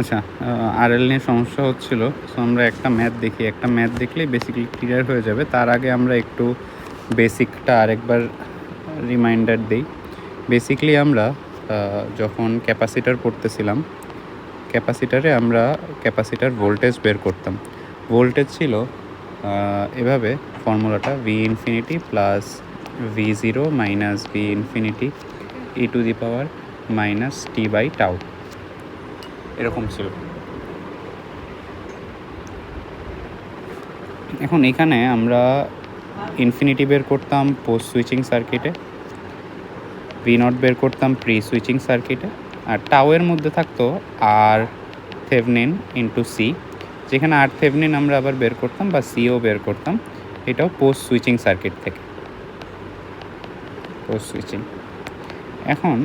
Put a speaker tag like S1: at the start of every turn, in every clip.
S1: আচ্ছা, আরএল নিয়ে সমস্যা হচ্ছিল। সো আমরা একটা ম্যাথ দেখি, একটা ম্যাথ দেখলেই বেসিক্যালি ক্লিয়ার হয়ে যাবে। তার আগে আমরা একটু বেসিকটা আরেকবার রিমাইন্ডার দিই। বেসিক্যালি আমরা যখন ক্যাপাসিটার পড়তেছিলাম, ক্যাপাসিটারে আমরা ক্যাপাসিটার ভোল্টেজ বের করতাম। ভোল্টেজ ছিল এভাবে, ফর্মুলাটা V infinity plus V zero minus V infinity e to the power minus t by tau, এরকম ছিল। এখন এখানে আমরা ইনফিনিটি বের করতাম পোস্ট সুইচিং সার্কিটে, ভি নট বের করতাম প্রি সুইচিং সার্কিটে, আর টাওয়ের মধ্যে থাকতো আর থেভনিন ইন্টু সি, যেখানে আর থেভনিন আমরা আবার বের করতাম বা সিও বের করতাম, এটাও পোস্ট সুইচিং সার্কিট থেকে, পোস্ট সুইচিং। এখন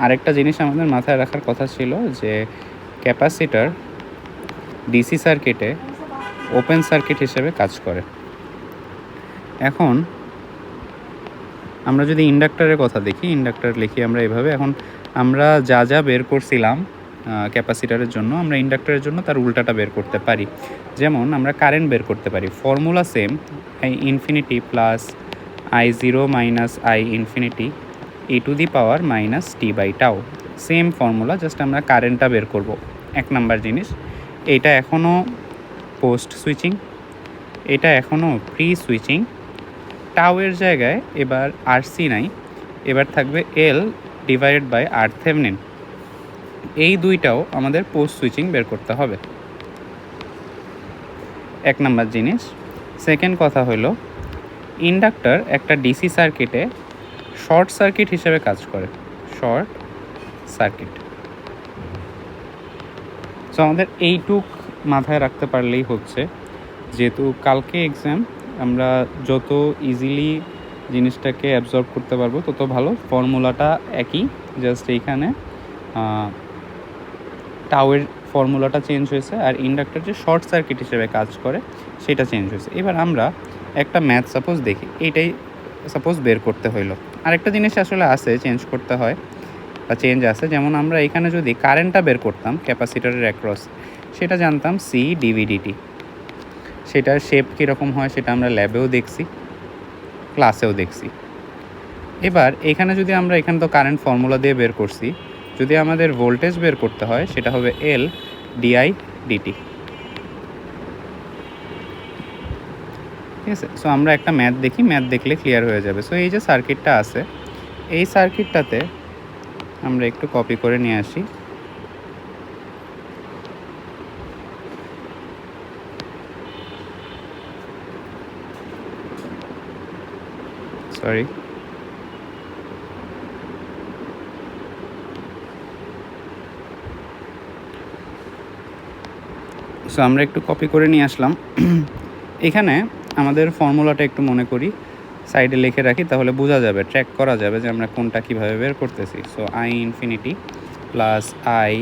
S1: আরেকটা জিনিস আমাদের মাথায় রাখার কথা ছিল যে ক্যাপাসিটার ডিসি সার্কিটে ওপেন সার্কিট হিসেবে কাজ করে। এখন আমরা যদি ইন্ডাক্টরের কথা দেখি, ইন্ডাক্টর লিখি আমরা এভাবে। এখন আমরা যা যা বের করছিলাম ক্যাপাসিটারের জন্য, আমরা ইন্ডাক্টরের জন্য তার উল্টাটা বের করতে পারি। যেমন আমরা কারেন্ট বের করতে পারি, formula same, I infinity plus I zero minus I infinity e to the power minus t by tau, same formula, just আমরা কারেন্টটা বের করব। এক নাম্বার জিনিস, এটা এখনও পোস্ট সুইচিং, এটা এখনও প্রি সুইচিং। টাওয়ের জায়গায় এবার আর সি নাই, এবার থাকবে L divided by R Thevenin. এই দুইটাও আমাদের পোস্ট সুইচিং বের করতে হবে, এক নাম্বার জিনিস। সেকেন্ড কথা হলো, ইন্ডাক্টর একটা ডিসি সার্কিটে শর্ট সার্কিট হিসেবে কাজ করে, শর্ট সার্কিট। সো আমাদের এইটুক মাথায় রাখতে পারলেই হচ্ছে, যেহেতু কালকে এক্সাম, আমরা যত ইজিলি জিনিসটাকে অ্যাবজর্ব করতে পারবো তত ভালো। ফর্মুলাটা একই, জাস্ট এইখানে টাওয়ের ফর্মুলাটা চেঞ্জ হয়েছে, আর ইন্ডাক্টর যে শর্ট সার্কিট হিসেবে কাজ করে সেটা চেঞ্জ হয়েছে। এবার আমরা একটা ম্যাথ সাপোজ দেখি, এইটাই সাপোজ বের করতে হইলো। আরেকটা জিনিস আসলে আছে, চেঞ্জ করতে হয় বা চেঞ্জ আছে, যেমন আমরা এখানে যদি কারেন্টটা বের করতাম ক্যাপাসিটারের অ্যাক্রস, সেটা জানতাম সি ডিভিডিটি। সেটার শেপ কীরকম হয় সেটা আমরা ল্যাবেও দেখছি, ক্লাসেও দেখছি। এবার এখানে যদি আমরা, এখানে তো কারেন্ট ফর্মুলা দিয়ে বের করছি, যদি আমাদের ভোল্টেজ বের করতে হয় সেটা হবে এল ডিআই ডিটি, ঠিক আছে। সো আমরা একটা ম্যাথ দেখি, ম্যাথ দেখলে ক্লিয়ার হয়ে যাবে। সো এই যে সার্কিটটা আছে, এই সার্কিটটাতে আমরা একটু কপি করে নিয়ে আসি। সরি, সো আমরা একটু কপি করে নিয়ে আসলাম। এখানে আমাদের ফর্মুলাটা একটু মনে করি, সাইডে লিখে রাখি, তাহলে বোঝা যাবে, ট্র্যাক করা যাবে যে আমরা কোনটা কীভাবে বের করতেছি। So I infinity plus I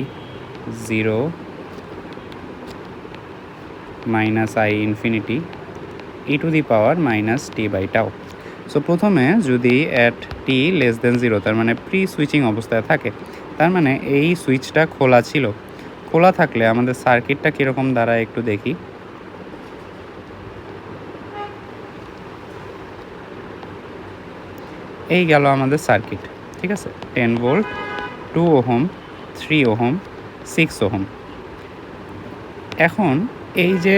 S1: zero minus I infinity e to the power minus t by tau. So প্রথমে যদি at t less than zero, তার মানে প্রি সুইচিং অবস্থায় থাকে, তার মানে এই সুইচটা খোলা ছিল। খোলা থাকলে আমাদের সার্কিটটা কীরকম দাঁড়ায় একটু দেখি। এই গেল আমাদের সার্কিট, ঠিক আছে। 10 ভোল্ট, 2 ওহম, 3 ওহম, 6 ওহম। এখন এই যে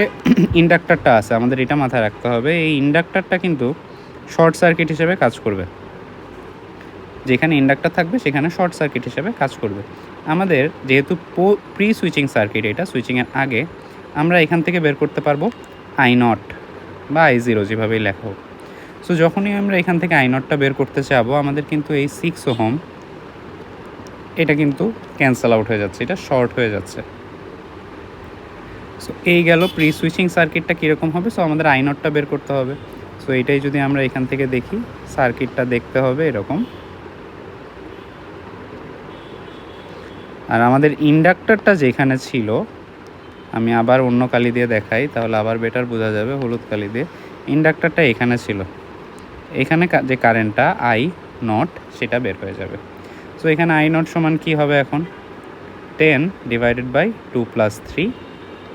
S1: ইন্ডাক্টরটা আছে, আমাদের এটা মাথায় রাখতে হবে, এই ইন্ডাক্টরটা কিন্তু শর্ট সার্কিট হিসেবে কাজ করবে। যেখানে ইন্ডাক্টর থাকবে সেখানে শর্ট সার্কিট হিসেবে কাজ করবে। আমাদের যেহেতু প্রি সুইচিং সার্কিট, এটা সুইচিংয়ের আগে, আমরা এখান থেকে বের করতে পারবো আই নট বা আই জিরো, যেভাবেই লেখা হোক। সো যখনই আমরা এখান থেকে আই নটটা বের করতে চাবো, আমাদের কিন্তু এই 6 ওহম এটা কিন্তু ক্যান্সেল আউট হয়ে যাচ্ছে, এটা শর্ট হয়ে যাচ্ছে। সো এই গেল প্রি সুইচিং সার্কিটটা কীরকম হবে। সো আমাদের আই নটটা বের করতে হবে। সো এইটাই যদি আমরা এখান থেকে দেখি, সার্কিটটা দেখতে হবে এরকম। আর আমাদের ইন্ডাক্টরটা যেখানে ছিল, আমি আবার অন্য কালি দিয়ে দেখাই, তাহলে আবার বেটার বোঝা যাবে, হলুদ কালি দিয়ে। ইন্ডাক্টরটা এখানে ছিল, এখানে যে কারেন্টটা আই নট সেটা বের হয়ে যাবে। সো এখানে আই নট সমান কী হবে এখন, 10 ডিভাইডেড বাই 2 প্লাস 3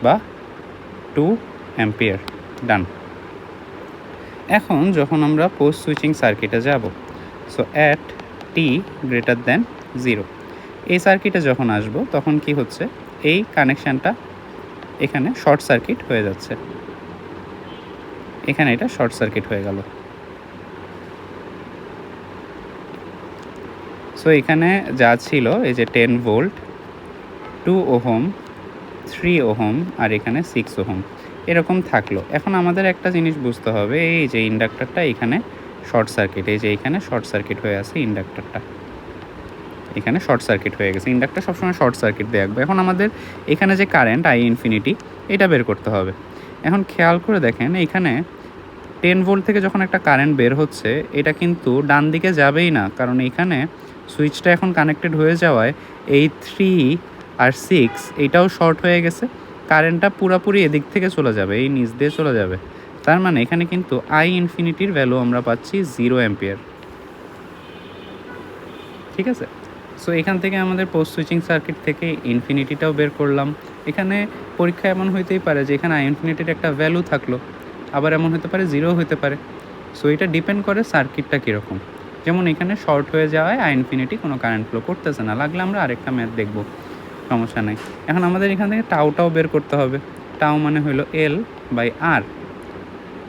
S1: বা 2 অ্যাম্পিয়ার। ডান। এখন যখন আমরা পোস্ট সুইচিং সার্কিটে যাব, so at T greater than 0 এই সার্কিটে যখন আসব তখন কি হচ্ছে, এই কানেকশানটা এখানে শর্ট সার্কিট হয়ে যাচ্ছে, এখানে এটা শর্ট সার্কিট হয়ে গেল। সো এখানে যা ছিল এই যে 10 ভোল্ট, 2 ওহম, 3 ওহম আর এখানে 6 ওহম এরকম থাকলো। এখন আমাদের একটা জিনিস বুঝতে হবে, এই যে ইন্ডাক্টরটা এখানে শর্ট সার্কিট, এই যে এখানে শর্ট সার্কিট হয়ে আছে ইন্ডাক্টরটা, এখানে শর্ট সার্কিট হয়ে গেছে। ইন্ডাক্টর সবসময় শর্ট সার্কিট দিয়ে রাখবে। এখন আমাদের এখানে যে কারেন্ট আই ইনফিনিটি এটা বের করতে হবে। এখন খেয়াল করে দেখেন, এখানে 10 ভোল্ট থেকে যখন একটা কারেন্ট বের হচ্ছে এটা কিন্তু ডান দিকে যাবেই না, কারণ এখানে সুইচটা এখন কানেক্টেড হয়ে যাওয়ায় এই 3 আর 6 এটাও শর্ট হয়ে গেছে, কারেন্টটা পুরোপুরি এদিক থেকে চলে যাবে, এই নিচ দিয়ে চলে যাবে। তার মানে এখানে কিন্তু আই ইনফিনিটির ভ্যালু আমরা পাচ্ছি 0 অ্যাম্পিয়ার। ঠিক আছে, সো এখান থেকে আমাদের পোস্ট সুইচিং সার্কিট থেকে ইনফিনিটিটাও বের করলাম। এখানে পরীক্ষা এমন হইতেই পারে যে এখানে আই ইনফিনিটির একটা ভ্যালু থাকলো, আবার এমন হতে পারে 0 হতে পারে। সো এটা ডিপেন্ড করে সার্কিটটা কীরকম। যেমন এখানে শর্ট হয়ে যাওয়ায় আই ইনফিনিটি কোনো কারেন্ট ফ্লো করতেছে না, লাগলে আমরা আরেকটা ম্যাথ দেখব, সমস্যা নেই। এখন আমাদের এখান থেকে টাউটাও বের করতে হবে। টাউ মানে হলো এল বাই আর।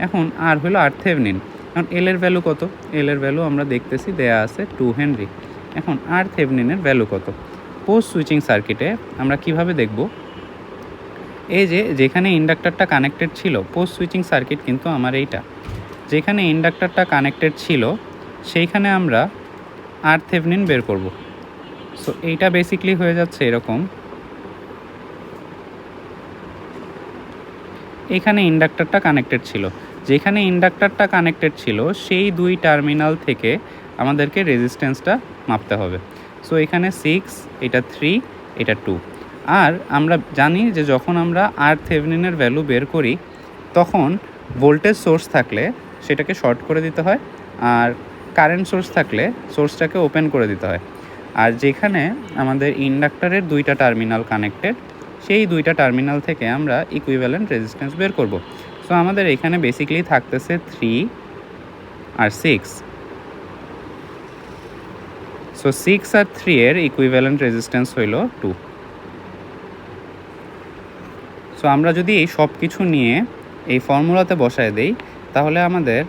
S1: এখন আর হলো আরথেভনিন। এখন এল এর ভ্যালু কত? এল এর ভ্যালু আমরা দেখতেছি দেয়া আছে 2 হেনরি। এখন আরথেভনিনের ভ্যালু কত? পোস্ট সুইচিং সার্কিটে আমরা কিভাবে দেখব, এই যে যেখানে ইন্ডাক্টরটা কানেক্টেড ছিল, পোস্ট সুইচিং সার্কিট কিন্তু আমার এইটা, যেখানে ইন্ডাক্টরটা কানেক্টেড ছিল সেইখানে আমরা আরথেভনিন বের করব। সো এইটা বেসিকলি হয়ে যাচ্ছে এরকম, এখানে ইন্ডাক্টরটা কানেক্টেড ছিল, যেখানে ইন্ডাক্টরটা কানেক্টেড ছিল সেই দুই টার্মিনাল থেকে আমাদেরকে রেজিস্ট্যান্সটা মাপতে হবে। সো এখানে 6, এটা 3, এটা 2। আর আমরা জানি যে যখন আমরা আরথেভনিনের ভ্যালু বের করি তখন ভোল্টেজ সোর্স থাকলে সেটাকে শর্ট করে দিতে হয়, আর কারেন্ট সোর্স থাকলে সোর্সটাকে ওপেন করে দিতে হয়। আর যেখানে আমাদের ইন্ডাক্টরের দুইটা টার্মিনাল কানেক্টেড, সেই দুইটা টার্মিনাল থেকে আমরা ইকুইভ্যালেন্ট রেজিস্ট্যান্স বের করব। সো আমাদের এখানে বেসিক্যালি থাকতেছে 3 আর 6। সো 6 আর 3 এর ইকুইভ্যালেন্ট রেজিস্ট্যান্স হইল 2। সো আমরা যদি এই সব কিছু নিয়ে এই ফর্মুলাতে বসায় দেই তাহলে আমাদের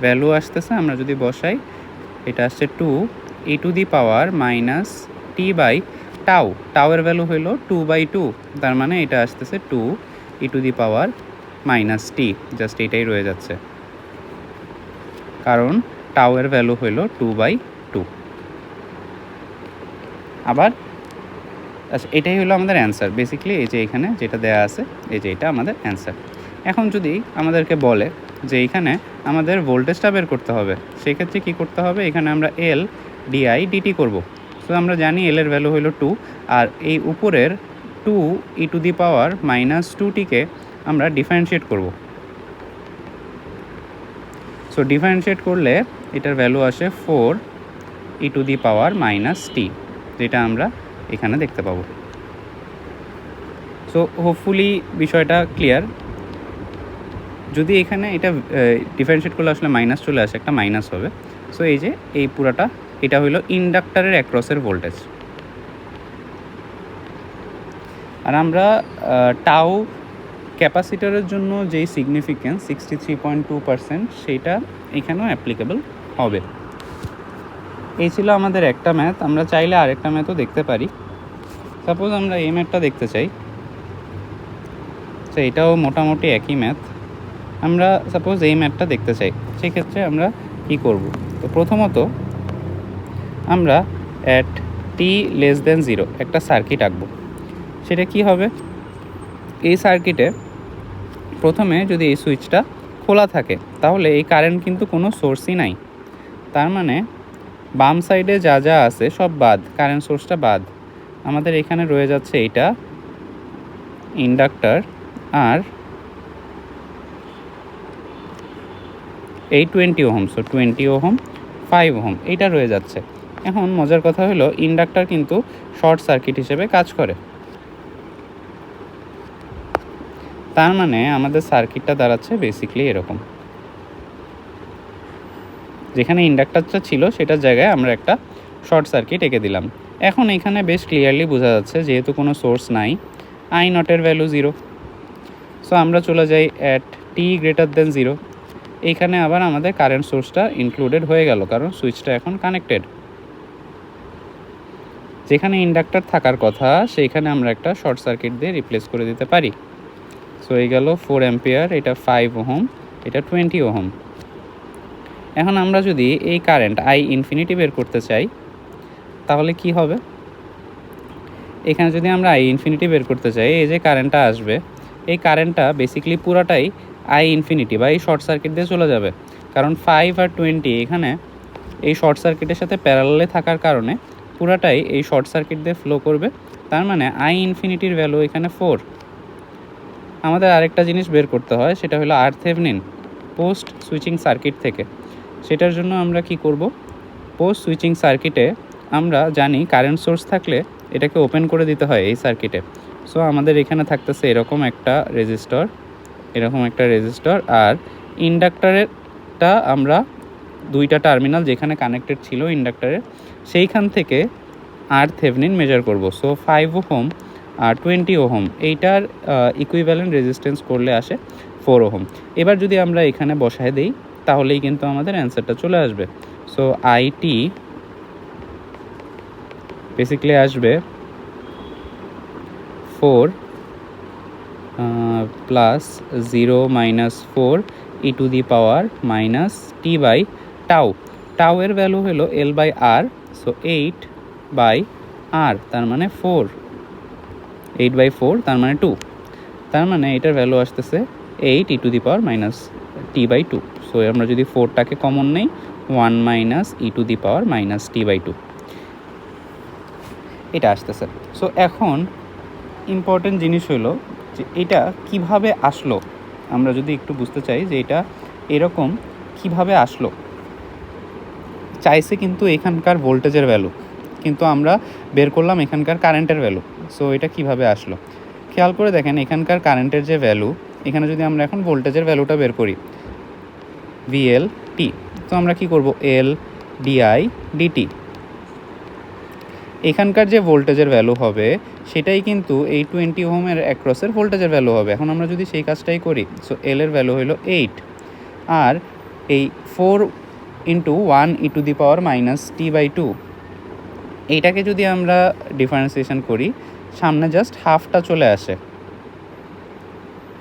S1: ভ্যালু আসতেছে, আমরা যদি বসাই এটা আসছে 2 e to the power minus t by tau. টাউয়ের ভ্যালু হইল 2/2, তার মানে এটা আসতেছে 2 e to the power minus t, just এটাই রয়ে যাচ্ছে কারণ টাউয়ের ভ্যালু হইল 2/2। আবার আচ্ছা, এটাই হলো আমাদের অ্যান্সার বেসিক্যালি, এই যে এখানে যেটা দেয়া আছে এই যে এটা আমাদের অ্যান্সার। এখন যদি আমাদেরকে বলে যে এইখানে আমাদের ভোল্টেজটা বের করতে হবে, সেক্ষেত্রে কী করতে হবে, এখানে আমরা এল ডিআই ডিটি করবো। সো আমরা জানি এল এর ভ্যালু হলো 2, আর এই উপরের 2 e to the power minus 2টিকে আমরা ডিফারেন্সিয়েট করব। সো ডিফারেন্সিয়েট করলে এটার ভ্যালু আসে 4 e to the power minus t, যেটা আমরা এখানে দেখতে পাবো। সো হোপফুলি বিষয়টা ক্লিয়ার। যদি এখানে এটা ডিফারেন্সিয়েট করলে আসলে মাইনাস চলে আসে, একটা মাইনাস হবে। সো এই যে এই পুরাটা এটা হলো ইন্ডাক্টরের অ্যাক্রসের ভোল্টেজ। আর আমরা টাউ ক্যাপাসিটরের জন্য যেই সিগনিফিকেন্স 63.2% সেইটা এখানেও অ্যাপ্লিকেবল হবে। এই ছিল আমাদের একটা ম্যাথ। আমরা চাইলে আরেকটা ম্যাথও দেখতে পারি। সাপোজ আমরা এই ম্যাথটা দেখতে চাই, তো এটাও মোটামুটি একই ম্যাথ। আমরা সাপোজ এই ম্যাথটা দেখতে চাই, সেক্ষেত্রে আমরা কি করব? তো প্রথমত আমরা অ্যাট টি লেস দেন 0 একটা সার্কিট আঁকবো। সেটা কি হবে, এই সার্কিটে প্রথমে যদি এই সুইচটা খোলা থাকে তাহলে এই কারেন্ট কিন্তু কোনো সোর্সই নাই, তার মানে বাম সাইডে যা যা আছে সব বাদ, কারেন্ট সোর্সটা বাদ। আমাদের এখানে রয়ে যাচ্ছে এইটা ইন্ডাক্টর আর এই 20 ওহম, সো 20 ওহম 5 ওহম এইটা রয়ে যাচ্ছে। এখন মজার কথা হলো ইন্ডাক্টর কিন্তু শর্ট সার্কিট হিসেবে কাজ করে। তার মানে আমাদের সার্কিটটা দাঁড়াচ্ছে বেসিক্যালি এরকম। যেখানে ইন্ডাক্টরটা ছিল সেটার জায়গায় আমরা একটা শর্ট সার্কিট এঁকে দিলাম। এখন এখানে বেশ ক্লিয়ারলি বোঝা যাচ্ছে যেহেতু কোনো সোর্স নাই, আই নটের ভ্যালু 0। সো আমরা চলে যাই অ্যাট t>0। এইখানে আবার আমাদের কারেন্ট সোর্সটা ইনক্লুডেড হয়ে গেল, কারণ সুইচটা এখন কানেক্টেড। যেখানে ইন্ডাক্টর থাকার কথা সেইখানে আমরা একটা শর্ট সার্কিট দিয়ে রিপ্লেস করে দিতে পারি। সো এই গেল 4 অ্যাম্পিয়ার, এটা 5 ওহম, এটা 20 ওহম। এখন আমরা যদি এই কারেন্ট আই ইনফিনিটি বের করতে চাই তাহলে কি হবে? এখানে যদি আমরা আই ইনফিনিটি বের করতে চাই, এই যে কারেন্টটা আসবে, এই কারেন্টটা বেসিক্যালি পুরাটাই আই ইনফিনিটি বা এই শর্ট সার্কিট দিয়ে চলে যাবে, কারণ 5 আর 20 এখানে এই শর্ট সার্কিটের সাথে প্যারালালে থাকার কারণে পুরাটাই এই শর্ট সার্কিট দিয়ে ফ্লো করবে। তার মানে আই ইনফিনিটির ভ্যালু এখানে 4। আমাদের আরেকটা জিনিস বের করতে হয়, সেটা হলো RThevenin পোস্ট সুইচিং সার্কিট থেকে। সেটার জন্য আমরা কি করব? পোস্ট সুইচিং সার্কিটে আমরা জানি কারেন্ট সোর্স থাকলে এটাকে ওপেন করে দিতে হয় এই সার্কিটে। সো আমাদের এখানে থাকতেছে এরকম একটা রেজিস্টর, আর ইন্ডাক্টরেরটা আমরা দুইটা টার্মিনাল যেখানে কানেক্টেড ছিল ইন্ডাক্টরের সেইখান থেকে RThevenin মেজার করব। সো 5 ওহম আর 20 ওহম এইটার ইকুইভ্যালেন্ট রেজিস্ট্যান্স করলে আসে 4 ওহম। এবার যদি আমরা এখানে বসায় দিই তাহলেই কিন্তু আমাদের অ্যান্সারটা চলে আসবে। সো আইটি বেসিক্যালি আসবে 4 প্লাস 0 মাইনাস 4 e⁻⁻t/টাউ। টাউ এর ভ্যালু হলো L/R, সো 8/R, তার মানে 4, 8/4 তার মানে 2। তার মানে এটার ভ্যালু আসতেছে 8 e⁻⁻t/2। সো আমরা যদি 4টাকে কমন নেই, 1 মাইনাস e⁻⁻t/2 এটা আসতেছে। সো এখন ইম্পর্টেন্ট জিনিস হলো যে এটা কিভাবে আসলো। আমরা যদি একটু বুঝতে চাই যে এটা এরকম কিভাবে আসলো, চাইছে কিন্তু এখানকার ভোল্টেজের ভ্যালু, কিন্তু আমরা বের করলাম এখানকার কারেন্টের ভ্যালু। সো এটা কিভাবে আসলো খেয়াল করে দেখেন, এখানকার কারেন্টের যে ভ্যালু, এখানে যদি আমরা এখন ভোল্টেজের ভ্যালুটা বের করি VLT, তো আমরা কি করব LdI/dt। এখানকার যে ভোল্টেজের ভ্যালু হবে সেটাই কিন্তু এই 20 ওহমের অ্যাক্রসের ভোল্টেজের ভ্যালু হবে। এখন আমরা যদি সেই কাজটাই করি, সো L এর ভ্যালু হলো 8, আর এই 4 ইন্টু 1 e⁻⁻t/2 এইটাকে যদি আমরা ডিফারেন্সিয়েশন করি, সামনে জাস্ট হাফটা চলে আসে,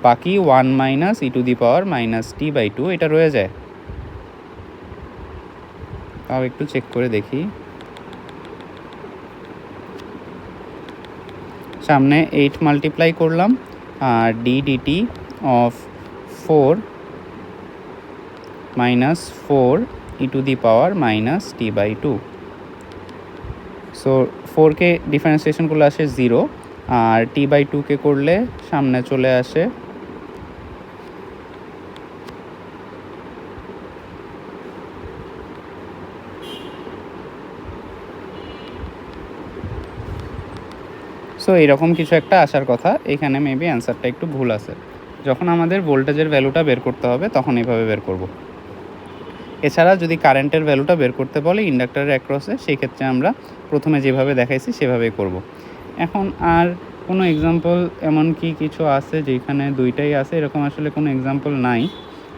S1: বাকি 1 মাইনাস e⁻⁻t/2 এটা রয়ে যায়। তাও একটু চেক করে দেখি, সামনে 8 মাল্টিপ্লাই করলাম আর ddt of 4 minus 4 e⁻⁻t/2। So 4কে ডিফারেন্সিয়েশন করলে আসে 0, আর t/2কে করলে সামনে চলে আসে সো এরকম কিছু একটা আসার কথা। এখানে মেবি অ্যান্সারটা একটু ভুল আছে। যখন আমাদের ভোল্টেজের ভ্যালুটা বের করতে হবে তখন এইভাবে বের করব। এছাড়া যদি কারেন্টের ভ্যালুটা বের করতে বলে ইন্ডাক্টরের অ্যাক্রসে, সেই ক্ষেত্রে আমরা প্রথমে যেভাবে দেখাইছি সেভাবেই করব। এখন আর কোনো এক্সাম্পল এমন কি কিছু আছে যেখানে দুইটাই আছে, এরকম আসলে কোনো এক্সাম্পল নাই।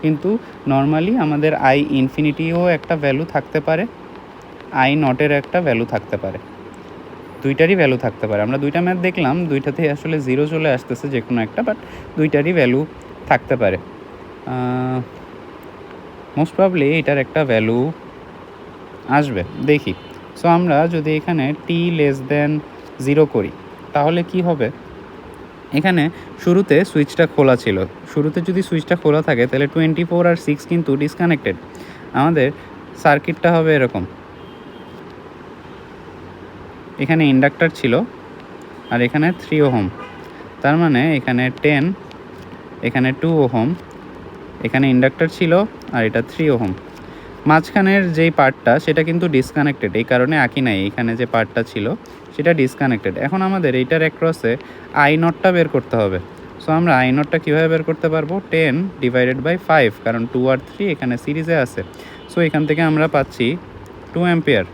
S1: কিন্তু নর্মালি আমাদের আই ইনফিনিটিও একটা ভ্যালু থাকতে পারে, আই নটের একটা ভ্যালু থাকতে পারে, দুইটারই ভ্যালু থাকতে পারে। আমরা দুইটা ম্যাথ দেখলাম, দুইটাতেই আসলে 0 চলে আসতেছে যে কোনো একটা, বাট দুইটারই ভ্যালু থাকতে পারে। মোস্ট প্রবলি এটার একটা ভ্যালু আসবে, দেখি। সো আমরা যদি এখানে t<0 করি তাহলে কি হবে? এখানে শুরুতে সুইচটা খোলা ছিল, শুরুতে যদি সুইচটা খোলা থাকে তাহলে 24 আর 6 কিন্তু ডিসকানেক্টেড। আমাদের সার্কিটটা হবে এরকম, এখানে ইন্ডাক্টর ছিল আর এখানে 3 ওহম, তার মানে এখানে 10, এখানে 2 ওহম, এখানে ইন্ডাক্টর ছিল আর এটা 3 ওহম। মাঝখানের যেই পার্টটা সেটা কিন্তু ডিসকানেক্টেড, এই কারণে আঁকি নাই। এখানে যে পার্টটা ছিল সেটা ডিসকানেক্টেড। এখন আমাদের এইটার অ্যাক্রসে আই নটটা বের করতে হবে। সো আমরা আই নটটা কীভাবে বের করতে পারবো? 10 ডিভাইডেড বাই 5, কারণ 2 আর 3 এখানে সিরিজে আছে। সো এখান থেকে আমরা পাচ্ছি 2 অ্যাম্পিয়ার।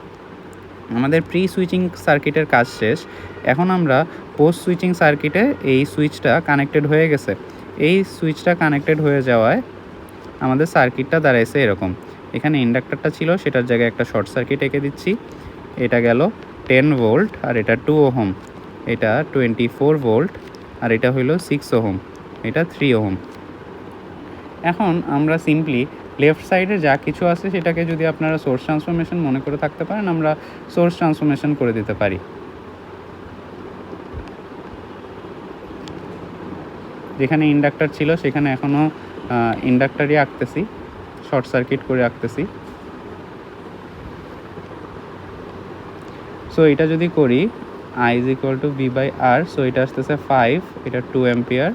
S1: আমাদের প্রি সুইচিং সার্কিটের কাজ শেষ। এখন আমরা পোস্ট সুইচিং সার্কিটে এই সুইচটা কানেক্টেড হয়ে গেছে। এই সুইচটা কানেক্টেড হয়ে যাওয়ায় আমাদের সার্কিটটা দাঁড়াইছে এরকম। এখানে ইন্ডাক্টরটা ছিল, সেটার জায়গায় একটা শর্ট সার্কিট এঁকে দিচ্ছি। এটা গেল 10 ভোল্ট, আর এটা 2 ওহম, এটা 24 ভোল্ট, আর এটা হইল 6 ওহম, এটা 3 ওহম। এখন আমরা সিম্পলি লেফট সাইডে যা কিছু আছে সেটাকে যদি আপনারা সোর্স ট্রান্সফরমেশন মনে করে থাকতে পারেন, আমরা সোর্স ট্রান্সফরমেশন করে দিতে পারি। যেখানে ইন্ডাক্টর ছিল সেখানে এখনও ইন্ডাক্টরই আঁকতেছি, শর্ট সার্কিট করে আঁকতেছি। সো এটা যদি করি I is equal to V by R, so এটা আসতেছে 5, এটা 2 অ্যাম্পিয়ার,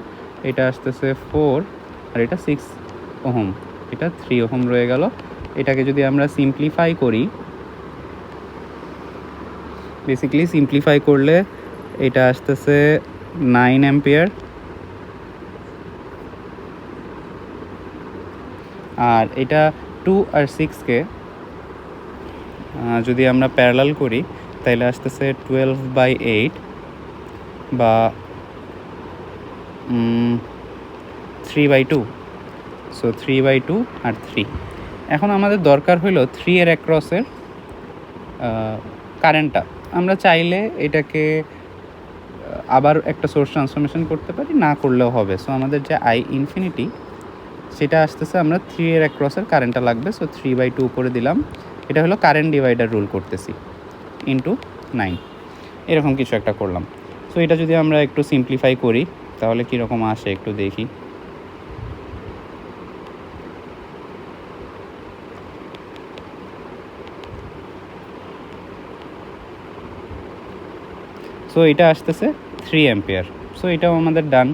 S1: এটা আসতেছে 4, আর এটা 6 ওহম, এটা 3 ওহম রয়ে গেল। এটাকে যদি আমরা সিম্পলিফাই করি, বেসিক্যালি সিম্পলিফাই করলে এটা আসতেছে 9 অ্যাম্পিয়ার, আর এটা 2 আর 6কে যদি আমরা প্যারালাল করি তাহলে আসতেছে 12/8 বা 3/2। সো 3/2 আর 3। এখন আমাদের দরকার হলো 3 এর অ্যাক্রসের কারেন্টটা। আমরা চাইলে এটাকে আবার একটা সোর্স ট্রান্সফরমেশন করতে পারি, না করলেও হবে। সো আমাদের যে I ইনফিনিটি সেটা আসতেছে, আমরা 3 এর অ্যাক্রসের কারেন্টটা লাগবে। সো 3/2 করে দিলাম। এটা হলো কারেন্ট ডিভাইডার রুল করতেছি, ইন্টু 9, এরকম কিছু একটা করলাম। সো এটা যদি আমরা একটু সিম্পলিফাই করি তাহলে কীরকম আসে একটু দেখি। সো এটা আসতেছে 3 অ্যাম্পিয়ার। সো এটাও আমাদের ডান।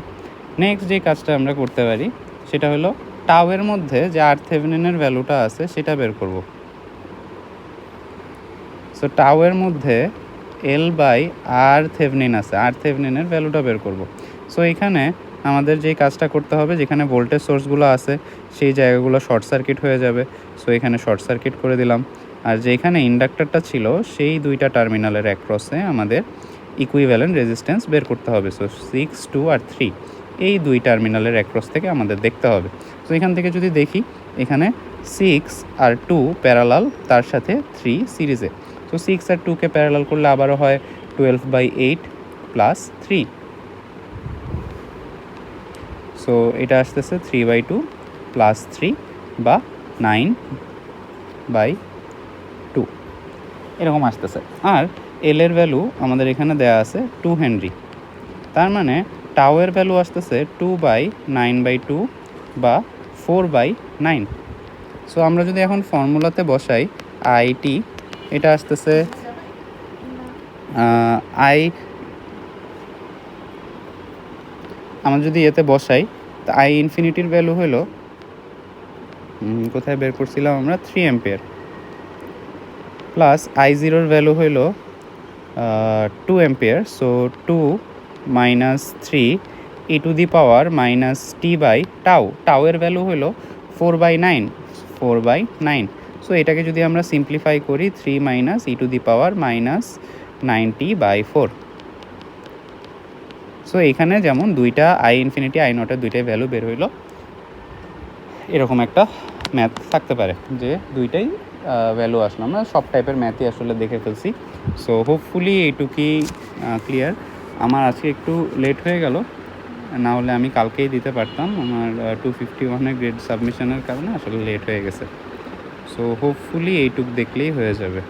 S1: নেক্সট যে কাজটা আমরা করতে পারি সেটা হলো টাওয়ের মধ্যে যে RThevenin ভ্যালুটা আছে সেটা বের করব। সো টাওয়ের মধ্যে L/RThevenin আছে, RThevenin ভ্যালুটা বের করব। সো এখানে আমাদের যে কাজটা করতে হবে, যেখানে ভোল্টেজ সোর্সগুলো আছে সেই জায়গাগুলো শর্ট সার্কিট হয়ে যাবে। সো এখানে শর্ট সার্কিট করে দিলাম। আর যেখানে ইন্ডাক্টরটা ছিল সেই দুইটা টার্মিনালের অ্যাক্রসে আমাদের ইকুইভ্যালেন্ট রেজিস্ট্যান্স বের করতে হবে। সো 6, 2 আর 3 এই দুই টার্মিনালের অ্যাক্রস থেকে আমাদের দেখতে হবে। সো এখান থেকে যদি দেখি, এখানে 6 আর 2 প্যারালাল, তার সাথে 3 সিরিজে। সো 6 আর 2কে প্যারালাল করলে আবারও হয় 12/8 প্লাস 3। সো এটা আসতেছে 3/2 প্লাস 3 বা 9/2 এরকম আসতেছে। আর এল এর ভ্যালু আমাদের এখানে দেওয়া আছে 2 হেনরি। তার মানে টাওয়ের ভ্যালু আসতেছে 2/9/2 বা 4/9। সো আমরা যদি এখন ফর্মুলাতে বসাই IT, এটা আসতেছে আমরা যদি এতে বসাই তো I ইনফিনিটির ভ্যালু হলো, কোথায় বের করছিলাম আমরা, 3 অ্যাম্পিয়ার, প্লাস I0 ভ্যালু হলো 2 অ্যাম্পিয়ার। সো 2 মাইনাস 3 e⁻−t/টাউ, টাউয়ের ভ্যালু হলো 4/9। সো এটাকে যদি আমরা সিম্পলিফাই করি 3 মাইনাস e⁻−9t/4। সো এখানে যেমন দুইটা I ইনফিনিটি I নটের দুইটাই ভ্যালু বের হইলো, এরকম একটা ম্যাথ থাকতে পারে যে দুইটাই ভ্যালু আসলো। আমরা সব টাইপের ম্যাথই আসলে দেখে ফেলছি। সো হোপফুলি এইটুকুই ক্লিয়ার। আমার আজকে একটু লেট হয়ে গেল, না হলে আমি কালকেই দিতে পারতাম। আমার 251 গ্রেড সাবমিশনের কারণে আসলে লেট হয়ে গেছে। সো হোপফুলি এইটুকু দেখলেই হয়ে যাবে।